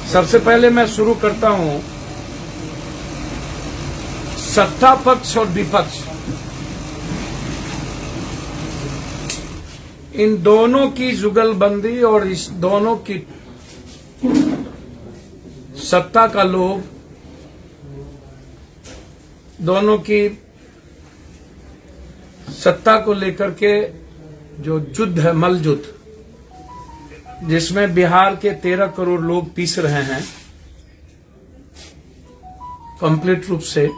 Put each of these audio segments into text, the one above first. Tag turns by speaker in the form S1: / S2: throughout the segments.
S1: सबसे पहले मैं शुरू करता हूं सत्ता पक्ष और विपक्ष, इन दोनों की जुगलबंदी और इस दोनों की सत्ता का लोभ, दोनों की सत्ता को लेकर के जो युद्ध है, मल युद्ध, जिसमें बिहार के 13 करोड़ लोग पीस रहे हैं कंप्लीट रूप से,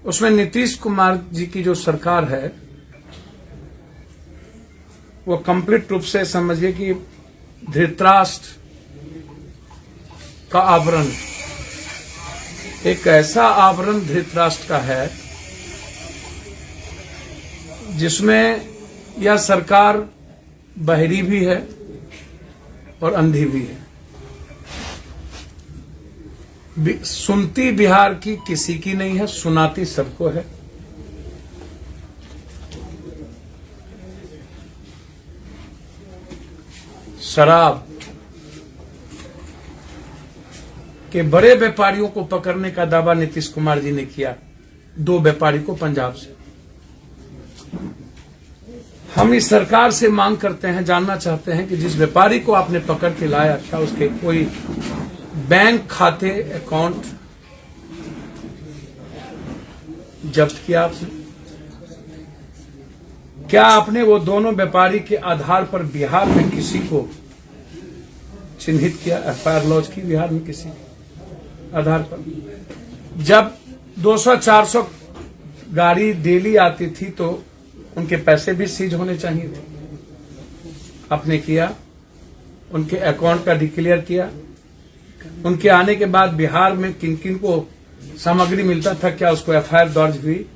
S1: उसमें नीतीश कुमार जी की जो सरकार है वो कंप्लीट रूप से समझिए कि धृतराष्ट्र का आवरण, एक ऐसा आवरण धृतराष्ट्र का है जिसमें यह सरकार बहरी भी है और अंधी भी है। सुनती बिहार की किसी की नहीं है, सुनाती सबको है। शराब के बड़े व्यापारियों को पकड़ने का दावा नीतीश कुमार जी ने किया, 2 व्यापारी को पंजाब से। हम इस सरकार से मांग करते हैं, जानना चाहते हैं कि जिस व्यापारी को आपने पकड़ के लाया, क्या उसके कोई बैंक खाते, अकाउंट जब्त किया आपने? क्या आपने वो दोनों व्यापारी के आधार पर बिहार में किसी को चिन्हित किया, एफआईआर लॉन्च की बिहार में किसी आधार पर? जब 200-400 गाड़ी डेली आती थी तो उनके पैसे भी सीज होने चाहिए थे, आपने किया? उनके अकाउंट का डिक्लेयर किया? उनके आने के बाद बिहार में किन किन को सामग्री मिलता था, क्या उसको एफआईआर दर्ज हुई?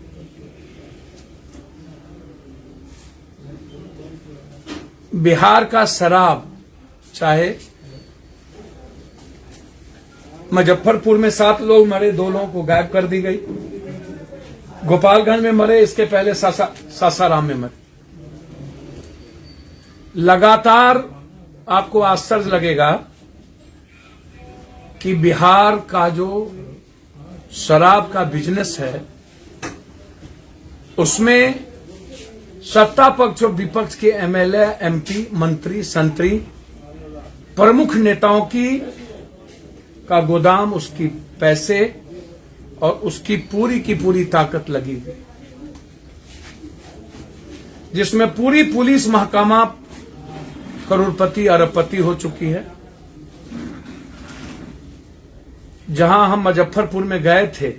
S1: बिहार का शराब, चाहे मुजफ्फरपुर में 7 लोग मरे, 2 लोगों को गायब कर दी गई, गोपालगंज में मरे, इसके पहले सासाराम में मरे। लगातार आपको आश्चर्य लगेगा कि बिहार का जो शराब का बिजनेस है उसमें सत्ता पक्ष और विपक्ष के एमएलए, एमपी, मंत्री, संतरी, प्रमुख नेताओं का गोदाम, उसकी पैसे और उसकी पूरी की पूरी ताकत लगी हुई, जिसमें पूरी पुलिस महकमा करोड़पति अरबपति हो चुकी है। जहां हम मुजफ्फरपुर में गए थे,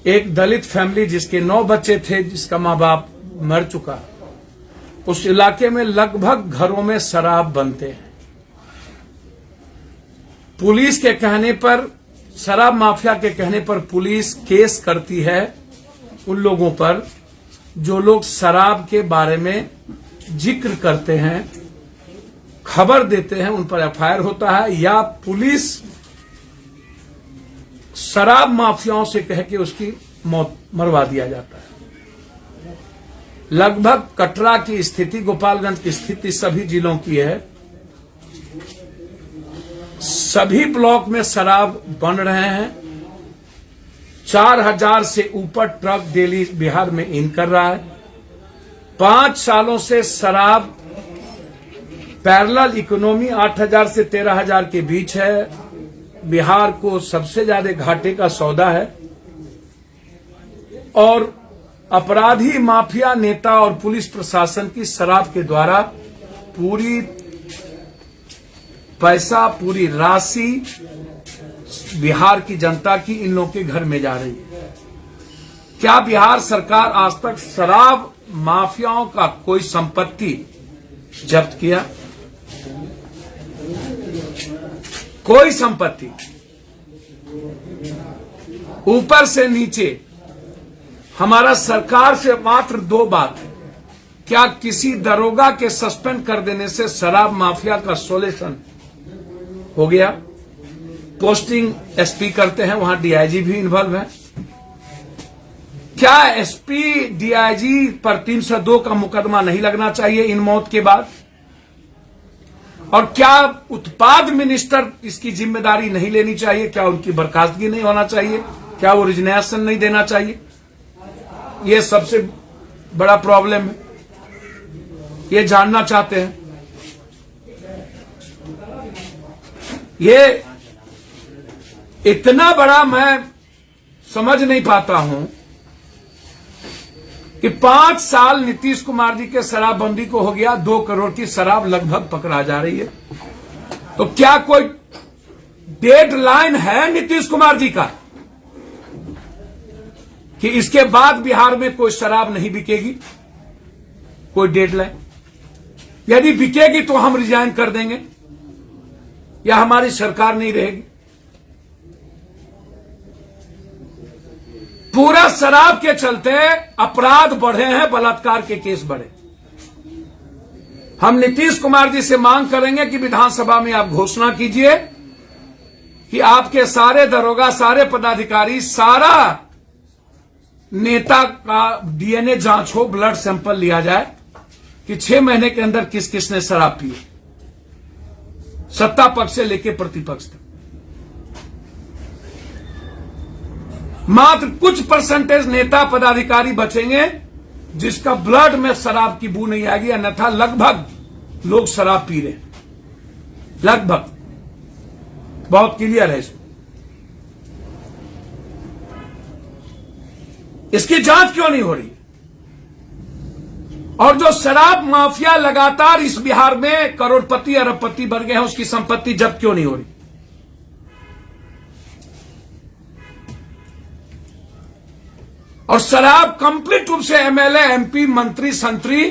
S1: एक दलित फैमिली जिसके 9 बच्चे थे, जिसका मां बाप मर चुका, उस इलाके में लगभग घरों में शराब बनते हैं। पुलिस के कहने पर, शराब माफिया के कहने पर पुलिस केस करती है उन लोगों पर जो लोग शराब के बारे में जिक्र करते हैं, खबर देते हैं, उन पर एफआईआर होता है, या पुलिस शराब माफियाओं से कह के उसकी मौत मरवा दिया जाता है। लगभग कटरा की स्थिति, गोपालगंज की स्थिति सभी जिलों की है। सभी ब्लॉक में शराब बन रहे हैं। 4000 से ऊपर ट्रक डेली बिहार में इन कर रहा है। 5 सालों से शराब पैरेलल इकोनॉमी 8000 से 13000 के बीच है। बिहार को सबसे ज्यादा घाटे का सौदा है और अपराधी माफिया नेता और पुलिस प्रशासन की शराब के द्वारा पूरी पैसा, पूरी राशि बिहार की जनता की इन लोगों के घर में जा रही है। क्या बिहार सरकार आज तक शराब माफियाओं का कोई संपत्ति जब्त किया? कोई संपत्ति। ऊपर से नीचे हमारा सरकार से मात्र 2 बात है। क्या किसी दरोगा के सस्पेंड कर देने से शराब माफिया का सोल्यूशन हो गया? पोस्टिंग एसपी करते हैं, वहां डीआईजी भी इन्वॉल्व है। क्या एसपी डीआईजी पर 302 का मुकदमा नहीं लगना चाहिए इन मौत के बाद? और क्या उत्पाद मिनिस्टर इसकी जिम्मेदारी नहीं लेनी चाहिए? क्या उनकी बर्खास्तगी नहीं होना चाहिए? क्या वो रिजनेशन नहीं देना चाहिए? ये सबसे बड़ा प्रॉब्लम है, ये जानना चाहते हैं। ये इतना बड़ा मैं समझ नहीं पाता हूं कि 5 साल नीतीश कुमार जी के शराबबंदी को हो गया, 2 करोड़ की शराब लगभग पकड़ा जा रही है। तो क्या कोई डेडलाइन है नीतीश कुमार जी का कि इसके बाद बिहार में कोई शराब नहीं बिकेगी? कोई डेडलाइन? यदि बिकेगी तो हम रिजाइन कर देंगे या हमारी सरकार नहीं रहेगी। पूरा शराब के चलते अपराध बढ़े हैं, बलात्कार के केस बढ़े। हम नीतीश कुमार जी से मांग करेंगे कि विधानसभा में आप घोषणा कीजिए कि आपके सारे दरोगा, सारे पदाधिकारी, सारा नेता का डीएनए जांच हो, ब्लड सैंपल लिया जाए कि 6 महीने के अंदर किस किसने शराब पी, सत्ता पक्ष से लेकर प्रतिपक्ष तक। मात्र कुछ परसेंटेज नेता पदाधिकारी बचेंगे जिसका ब्लड में शराब की बू नहीं आएगी, अन्यथा लगभग लोग शराब पी रहे हैं। लगभग बहुत क्लियर है इसकी जांच क्यों नहीं हो रही? और जो शराब माफिया लगातार इस बिहार में करोड़पति अरबपति बन गए हैं, उसकी संपत्ति जब्त क्यों नहीं हो रही? और शराब कंप्लीट रूप से एमएलए, एमपी, मंत्री, संतरी,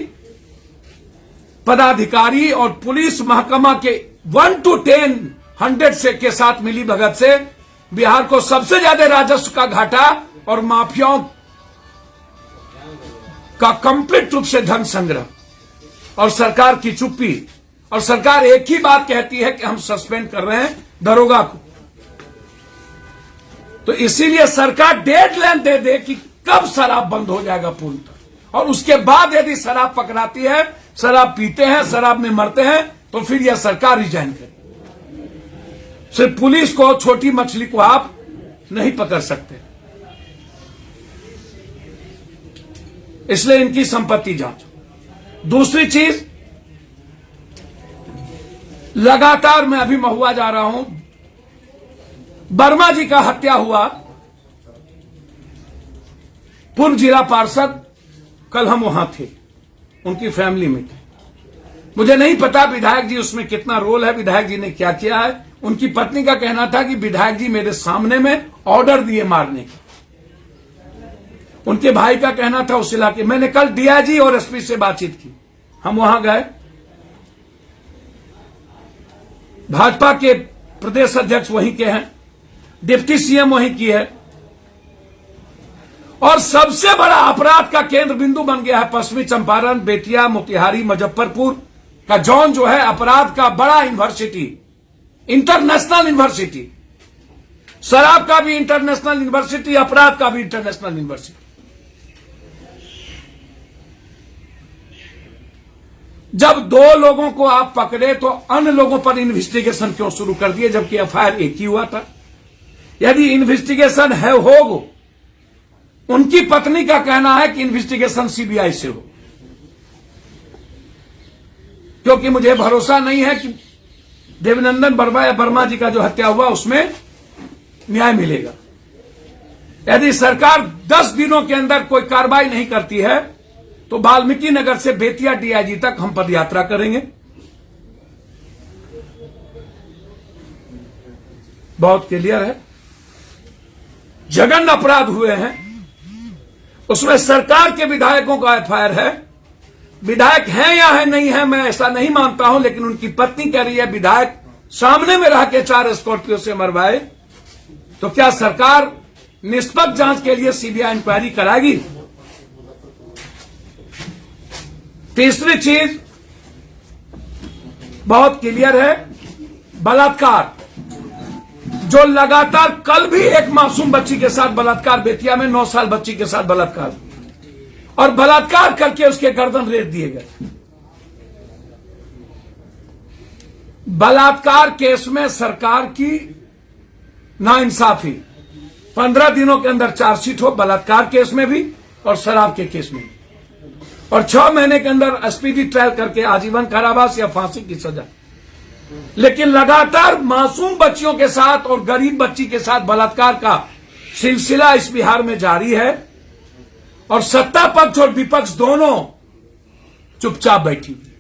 S1: पदाधिकारी और पुलिस महकमा के 1 to 10, 100 से के साथ मिली भगत से बिहार को सबसे ज्यादा राजस्व का घाटा और माफियाओं का कंप्लीट रूप से धन संग्रह और सरकार की चुप्पी। और सरकार एक ही बात कहती है कि हम सस्पेंड कर रहे हैं दरोगा को। तो इसीलिए सरकार डेडलाइन दे दे कि कब शराब बंद हो जाएगा पूर्णतः, और उसके बाद यदि शराब पकड़ाती है, शराब पीते हैं, शराब में मरते हैं, तो फिर यह सरकार रिजाइन करे। सिर्फ पुलिस को, छोटी मछली को आप नहीं पकड़ सकते, इसलिए इनकी संपत्ति जांच। दूसरी चीज, लगातार मैं अभी महुआ जा रहा हूं, वर्मा जी का हत्या हुआ, पूर्व जिला पार्षद, कल हम वहां थे, उनकी फैमिली में थे। मुझे नहीं पता विधायक जी उसमें कितना रोल है, विधायक जी ने क्या किया है। उनकी पत्नी का कहना था कि विधायक जी मेरे सामने में ऑर्डर दिए मारने का। उनके भाई का कहना था उस इलाके, मैंने कल डीआईजी और एसपी से बातचीत की, हम वहां गए, भाजपा के प्रदेश अध्यक्ष वहीं के हैं, डिप्टी सीएम वहीं की है, और सबसे बड़ा अपराध का केंद्र बिंदु बन गया है पश्चिमी चंपारण, बेतिया, मोतिहारी, मुजफ्फरपुर का जोन जो है अपराध का बड़ा यूनिवर्सिटी, इंटरनेशनल यूनिवर्सिटी, शराब का भी इंटरनेशनल यूनिवर्सिटी, अपराध का भी इंटरनेशनल यूनिवर्सिटी। जब 2 लोगों को आप पकड़े तो अन्य लोगों पर इन्वेस्टिगेशन क्यों शुरू कर दिए, जबकि एफआईआर एक ही हुआ था? यदि इन्वेस्टिगेशन है होगा, उनकी पत्नी का कहना है कि इन्वेस्टिगेशन सीबीआई से हो, क्योंकि मुझे भरोसा नहीं है कि देवनंदन वर्मा या वर्मा जी का जो हत्या हुआ उसमें न्याय मिलेगा। यदि सरकार 10 दिनों के अंदर कोई कार्रवाई नहीं करती है तो वाल्मीकि नगर से बेतिया डीआईजी तक हम पदयात्रा करेंगे। बहुत क्लियर है, जघन्य अपराध हुए हैं, उसमें सरकार के विधायकों का एफआईआर है। विधायक है या है नहीं है मैं ऐसा नहीं मानता हूं, लेकिन उनकी पत्नी कह रही है विधायक सामने में रह के 4 स्कॉर्पियो से मरवाए, तो क्या सरकार निष्पक्ष जांच के लिए सीबीआई इंक्वायरी कराएगी? तीसरी चीज बहुत क्लियर है, बलात्कार जो लगातार कल भी एक मासूम बच्ची के साथ बलात्कार, बेतिया में 9 साल बच्ची के साथ बलात्कार, और बलात्कार करके उसके गर्दन रेत दिए गए। बलात्कार केस में सरकार की नाइंसाफी, 15 दिनों के अंदर चार्जशीट हो, बलात्कार केस में भी और शराब के केस में भी, और 6 महीने के अंदर स्पीडी ट्रायल करके आजीवन कारावास या फांसी की सजा। लेकिन लगातार मासूम बच्चियों के साथ और गरीब बच्ची के साथ बलात्कार का सिलसिला इस बिहार में जारी है, और सत्ता पक्ष और विपक्ष दोनों चुपचाप बैठी हुई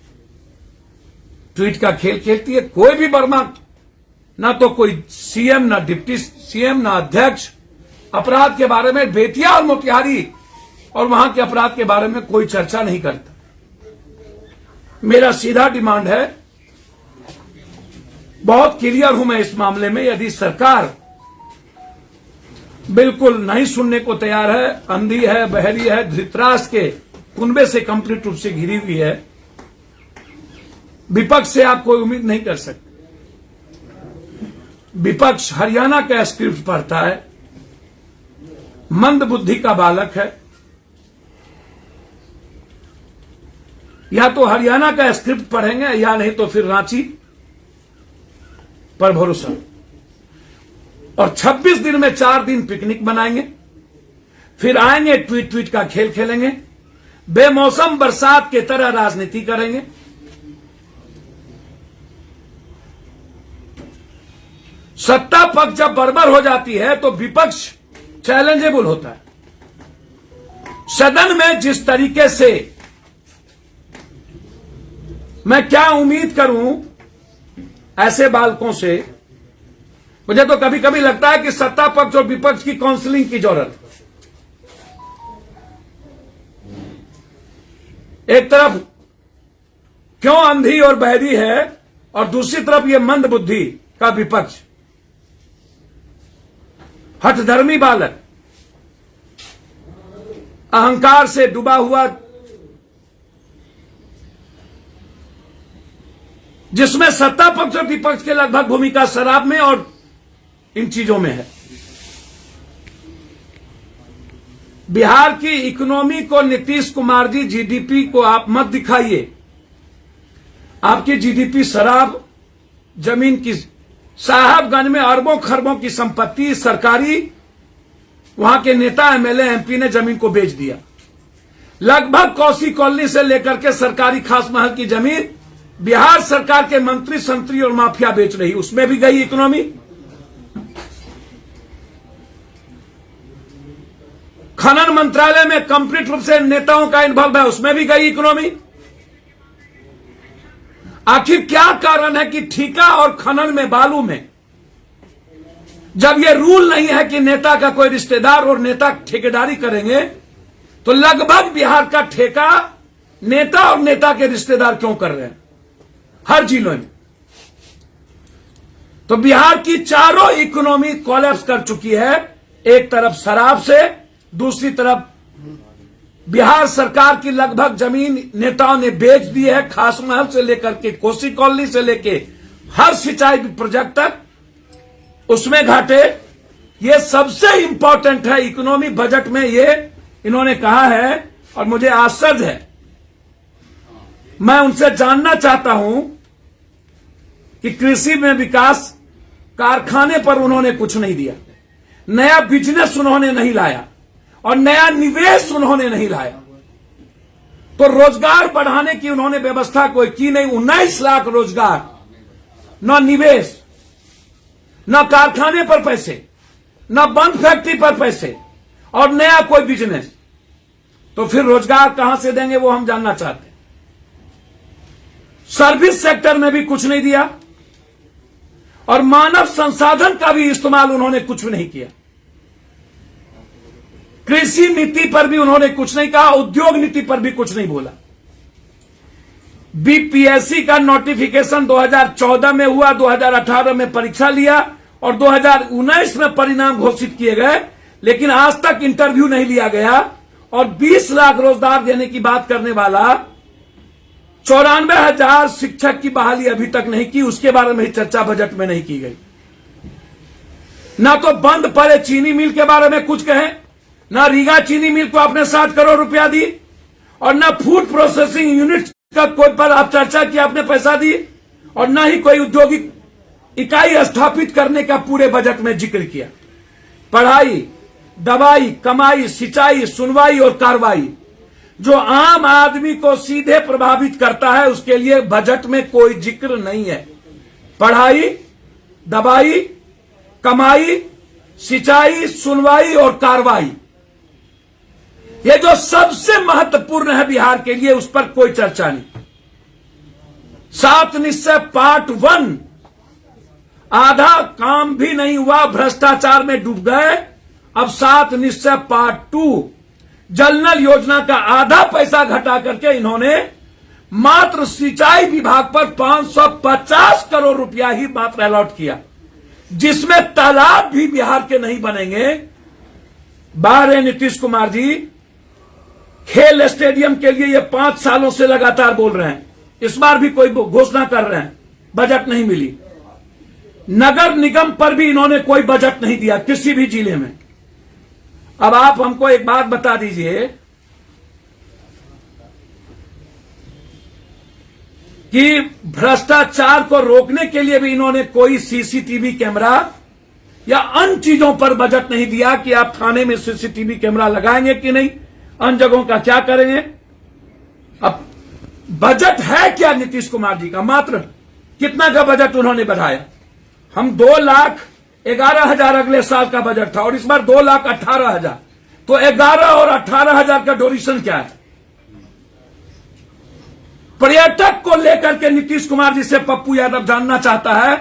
S1: ट्वीट का खेल खेलती है। कोई भी वर्मा, ना तो कोई सीएम, ना डिप्टी सीएम, ना अध्यक्ष, अपराध के बारे में, बेतिया और मोतिहारी और वहां के अपराध के बारे में कोई चर्चा नहीं करता। मेरा सीधा डिमांड है, बहुत क्लियर हूं मैं इस मामले में, यदि सरकार बिल्कुल नहीं सुनने को तैयार है, अंधी है, बहरी है, धृतराष्ट्र के कुनबे से कंप्लीट रूप से घिरी हुई है, विपक्ष से आप कोई उम्मीद नहीं कर सकते। विपक्ष हरियाणा का स्क्रिप्ट पढ़ता है, मंद बुद्धि का बालक है। या तो हरियाणा का स्क्रिप्ट पढ़ेंगे या नहीं तो फिर रांची पर भरोसा, और 26 दिन में 4 दिन पिकनिक मनाएंगे, फिर आएंगे ट्वीट ट्वीट का खेल खेलेंगे, बेमौसम बरसात के तरह राजनीति करेंगे। सत्ता पक्ष जब बर्बर हो जाती है तो विपक्ष चैलेंजेबल होता है। सदन में जिस तरीके से मैं क्या उम्मीद करूं ऐसे बालकों से, मुझे तो कभी कभी लगता है कि सत्ता पक्ष और विपक्ष की काउंसलिंग की जरूरत। एक तरफ क्यों अंधी और बहरी है, और दूसरी तरफ ये मंद बुद्धि का विपक्ष, हठधर्मी बालक, अहंकार से डूबा हुआ, जिसमें सत्ता पक्ष और विपक्ष के लगभग भूमिका शराब में और इन चीजों में है। बिहार की इकोनॉमी को नीतीश कुमार जी, जीडीपी को आप मत दिखाइए। आपकी जीडीपी शराब, जमीन की, साहबगंज में अरबों खरबों की संपत्ति सरकारी, वहां के नेता एमएलए एमपी ने जमीन को बेच दिया। लगभग कौसी कॉलोनी से लेकर के सरकारी खास महल की जमीन बिहार सरकार के मंत्री संतरी और माफिया बेच रही, उसमें भी गई इकोनॉमी। खनन मंत्रालय में कंप्लीट रूप से नेताओं का इन्वॉल्व है, उसमें भी गई इकोनॉमी। आखिर क्या कारण है कि ठेका और खनन में, बालू में, जब यह रूल नहीं है कि नेता का कोई रिश्तेदार और नेता ठेकेदारी करेंगे, तो लगभग बिहार का ठेका नेता और नेता के रिश्तेदार क्यों कर रहे हैं हर जिलों में? तो बिहार की चारों इकोनॉमी कोलैप्स कर चुकी है। एक तरफ शराब से, दूसरी तरफ बिहार सरकार की लगभग जमीन नेताओं ने बेच दी है, खास महल से लेकर के कोसी कॉलोनी से लेके हर सिंचाई प्रोजेक्ट तक, उसमें घाटे। ये सबसे इंपॉर्टेंट है इकोनॉमी बजट में, ये इन्होंने कहा है, और मुझे आश्चर्य है। मैं उनसे जानना चाहता हूं कि कृषि में विकास, कारखाने पर उन्होंने कुछ नहीं दिया, नया बिजनेस उन्होंने नहीं लाया, और नया निवेश उन्होंने नहीं लाया। तो रोजगार बढ़ाने की उन्होंने व्यवस्था कोई की नहीं। 19 लाख रोजगार, न निवेश, न कारखाने पर पैसे, न बंद फैक्ट्री पर पैसे, और नया कोई बिजनेस। तो फिर रोजगार कहां से देंगे वो हम जानना चाहते हैं। सर्विस सेक्टर में भी कुछ नहीं दिया, और मानव संसाधन का भी इस्तेमाल उन्होंने कुछ भी नहीं किया। कृषि नीति पर भी उन्होंने कुछ नहीं कहा, उद्योग नीति पर भी कुछ नहीं बोला। बीपीएससी का नोटिफिकेशन 2014 में हुआ, 2018 में परीक्षा लिया, और 2019 में परिणाम घोषित किए गए, लेकिन आज तक इंटरव्यू नहीं लिया गया। और 20 लाख रोजगार देने की बात करने वाला 94,000 शिक्षक की बहाली अभी तक नहीं की, उसके बारे में चर्चा बजट में नहीं की गई। ना तो बंद पड़े चीनी मिल के बारे में कुछ कहें, ना रीगा चीनी मिल को आपने 60 करोड़ रुपया दी, और ना फूड प्रोसेसिंग यूनिट का कोई पर आप चर्चा की आपने पैसा दी, और ना ही कोई औद्योगिक इकाई स्थापित करने का पूरे बजट में जिक्र किया। पढ़ाई, दवाई, कमाई, सिंचाई, सुनवाई और कार्रवाई जो आम आदमी को सीधे प्रभावित करता है, उसके लिए बजट में कोई जिक्र नहीं है। पढ़ाई, दवाई, कमाई, सिंचाई, सुनवाई और कार्रवाई, ये जो सबसे महत्वपूर्ण है बिहार के लिए, उस पर कोई चर्चा नहीं। 7 निश्चय पार्ट 1 आधा काम भी नहीं हुआ, भ्रष्टाचार में डूब गए। अब 7 निश्चय पार्ट 2 जल नल योजना का आधा पैसा घटा करके इन्होंने मात्र सिंचाई विभाग पर 550 करोड़ रुपया ही मात्र अलॉट किया, जिसमें तालाब भी बिहार के नहीं बनेंगे। बाहर नीतीश कुमार जी खेल स्टेडियम के लिए ये 5 सालों से लगातार बोल रहे हैं, इस बार भी कोई घोषणा कर रहे हैं, बजट नहीं मिली। नगर निगम पर भी इन्होंने कोई बजट नहीं दिया किसी भी जिले में। अब आप हमको एक बात बता दीजिए कि भ्रष्टाचार को रोकने के लिए भी इन्होंने कोई सीसीटीवी कैमरा या अन्य चीजों पर बजट नहीं दिया कि आप थाने में सीसीटीवी कैमरा लगाएंगे कि नहीं, अन्य जगहों का क्या करेंगे। अब बजट है क्या नीतीश कुमार जी का, मात्र कितना का बजट उन्होंने बढ़ाया। हम 2,11,000 अगले साल का बजट था और इस बार 2,18,000, तो 11 और 18,000 का डोनेशन क्या है। पर्यटक को लेकर के नीतीश कुमार जी से पप्पू यादव जानना चाहता है,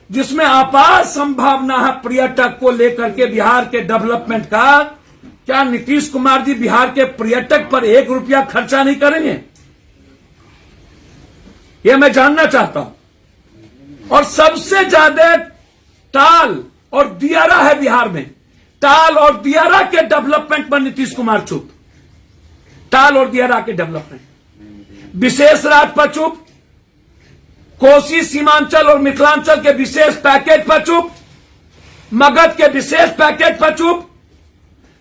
S1: जिसमें अपार संभावना है पर्यटक को लेकर के बिहार के डेवलपमेंट का, क्या नीतीश कुमार जी बिहार के पर्यटक पर 1 रुपया खर्चा नहीं करेंगे, यह मैं जानना चाहता हूं। और सबसे ज्यादा टाल और दियारा है बिहार में, टाल और दियारा के डेवलपमेंट पर नीतीश कुमार चुप। टाल और दियारा के डेवलपमेंट, विशेष राज पर चुप, कोसी सीमांचल और मिथिलांचल के विशेष पैकेज पर चुप, मगध के विशेष पैकेज पर चुप।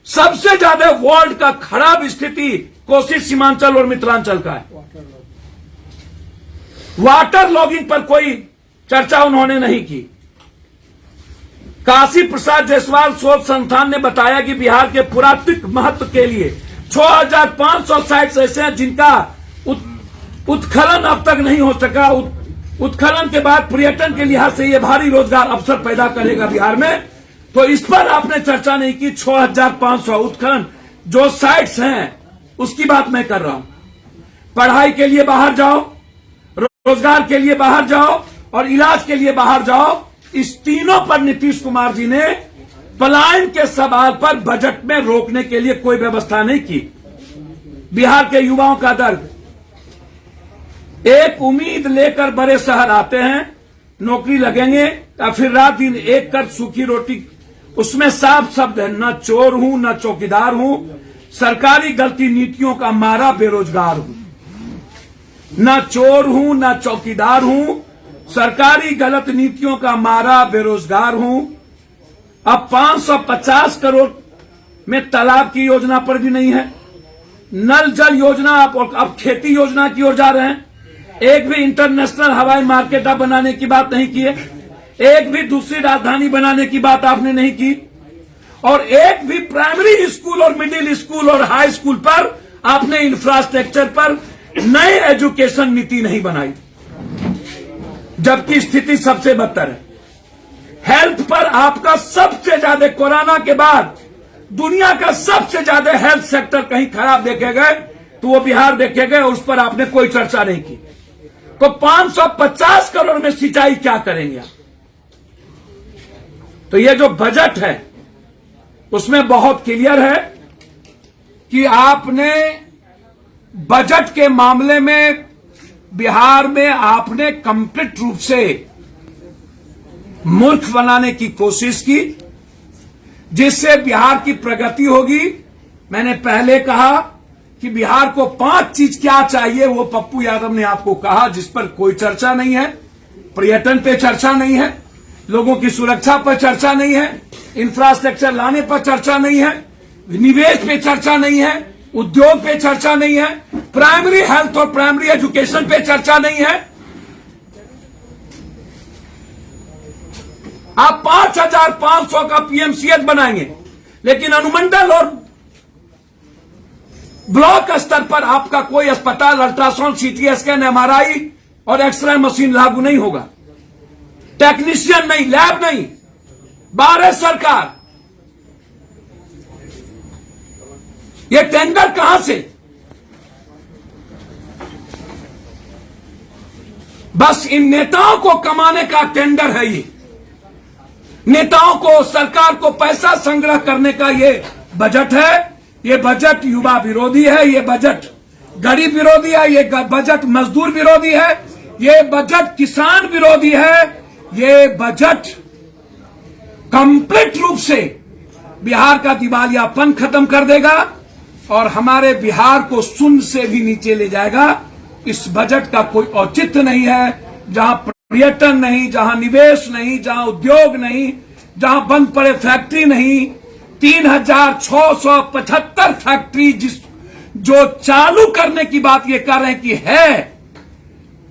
S1: सबसे ज्यादा वर्ल्ड का खराब स्थिति कोसी सीमांचल और मिथिलांचल का है। वाटर लॉगिंग पर कोई चर्चा उन्होंने नहीं की। काशी प्रसाद जायसवाल शोध संस्थान ने बताया कि बिहार के पुरातत्विक महत्व के लिए 6,500 साइट्स ऐसे हैं जिनका उत्खनन अब तक नहीं हो सका। उत्खनन के बाद पर्यटन के लिहाज से यह भारी रोजगार अवसर पैदा करेगा बिहार में, तो इस पर आपने चर्चा नहीं की। 6,500 उत्खनन जो साइट्स हैं उसकी बात मैं कर रहा हूं। पढ़ाई के लिए बाहर जाओ, रोजगार के लिए बाहर जाओ और इलाज के लिए बाहर जाओ, इस तीनों पर नीतीश कुमार जी ने पलायन के सवाल पर बजट में रोकने के लिए कोई व्यवस्था नहीं की। बिहार के युवाओं का दर्द, एक उम्मीद लेकर बड़े शहर आते हैं, नौकरी लगेंगे या फिर रात दिन एक कर सूखी रोटी, उसमें साफ शब्द है, न चोर हूं न चौकीदार हूं, सरकारी गलती नीतियों का मारा बेरोजगार हूं। न चोर हूं न चौकीदार हूं, सरकारी गलत नीतियों का मारा बेरोजगार हूं। अब 550 करोड़ में तालाब की योजना पर भी नहीं है, नल जल योजना अब खेती योजना की ओर जा रहे हैं। एक भी इंटरनेशनल हवाई मार्केट आप बनाने की बात नहीं की है, एक भी दूसरी राजधानी बनाने की बात आपने नहीं की, और एक भी प्राइमरी स्कूल और मिडिल स्कूल और हाई स्कूल पर आपने इंफ्रास्ट्रक्चर पर नई एजुकेशन नीति नहीं बनाई, जबकि स्थिति सबसे बदतर है। हेल्थ पर आपका सबसे ज्यादा, कोरोना के बाद दुनिया का सबसे ज्यादा हेल्थ सेक्टर कहीं खराब देखे गए तो वो बिहार देखे गए, उस पर आपने कोई चर्चा नहीं की। तो 550 करोड़ में सिंचाई क्या करेंगे आप। तो ये जो बजट है उसमें बहुत क्लियर है कि आपने बजट के मामले में बिहार में आपने कंप्लीट रूप से मूर्ख बनाने की कोशिश की, जिससे बिहार की प्रगति होगी। मैंने पहले कहा कि बिहार को 5 चीज क्या चाहिए, वो पप्पू यादव ने आपको कहा, जिस पर कोई चर्चा नहीं है। पर्यटन पे चर्चा नहीं है, लोगों की सुरक्षा पर चर्चा नहीं है, इंफ्रास्ट्रक्चर लाने पर चर्चा नहीं है, निवेश पे चर्चा नहीं है, उद्योग पे चर्चा नहीं है, प्राइमरी हेल्थ और प्राइमरी एजुकेशन पे चर्चा नहीं है। आप 5,500 का पीएमसीएच बनाएंगे, लेकिन अनुमंडल और ब्लॉक स्तर पर आपका कोई अस्पताल, अल्ट्रासाउंड, सीटी स्कैन, एमआरआई और एक्सरे मशीन लागू नहीं होगा। टेक्नीशियन नहीं, लैब नहीं, 12 सरकार। ये टेंडर कहां से? बस इन नेताओं को कमाने का टेंडर है ये। नेताओं को, सरकार को पैसा संग्रह करने का ये बजट है। ये बजट युवा विरोधी है, ये बजट गरीब विरोधी है, ये बजट मजदूर विरोधी है, ये बजट किसान विरोधी है, ये बजट कंप्लीट रूप से बिहार का दिवालियापन खत्म कर देगा और हमारे बिहार को शून्य से भी नीचे ले जाएगा। इस बजट का कोई औचित्य नहीं है, जहां पर्यटन नहीं, जहां निवेश नहीं, जहां उद्योग नहीं, जहां बंद पड़े फैक्ट्री नहीं। 3,675 फैक्ट्री जो चालू करने की बात ये कर रहे हैं कि है,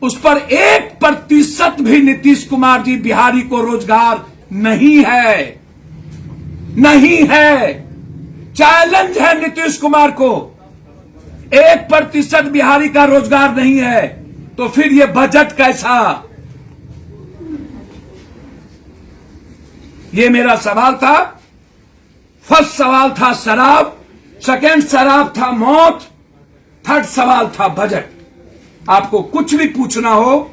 S1: उस पर 1% भी नीतीश कुमार जी बिहारी को रोजगार नहीं है, नहीं है। चैलेंज है नीतीश कुमार को, 1% बिहारी का रोजगार नहीं है, तो फिर ये बजट कैसा? ये मेरा सवाल था। फर्स्ट सवाल था शराब, सेकंड सवाल था मौत, थर्ड सवाल था बजट। आपको कुछ भी पूछना हो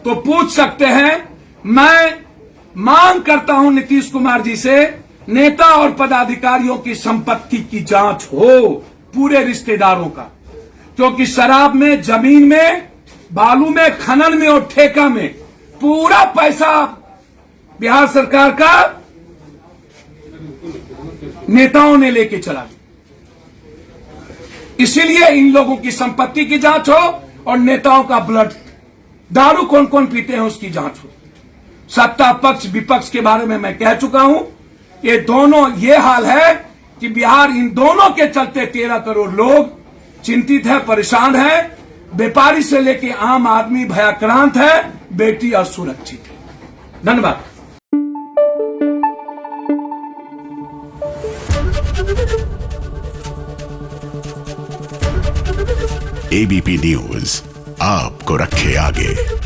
S1: तो पूछ सकते हैं। मैं मांग करता हूं नीतीश कुमार जी से, नेता और पदाधिकारियों की संपत्ति की जांच हो, पूरे रिश्तेदारों का, क्योंकि शराब में, जमीन में, बालू में, खनन में और ठेका में पूरा पैसा बिहार सरकार का नेताओं ने लेके चला गया। इसीलिए इन लोगों की संपत्ति की जांच हो और नेताओं का ब्लड, दारू कौन कौन पीते हैं उसकी जांच हो। सत्ता पक्ष विपक्ष के बारे में मैं कह चुका हूं। ये दोनों, ये हाल है कि बिहार, इन दोनों के चलते 13 करोड़ लोग चिंतित है, परेशान है। व्यापारी से लेके आम आदमी भयाक्रांत है, बेटी असुरक्षित है। धन्यवाद।
S2: एबीपी न्यूज आपको रखे आगे।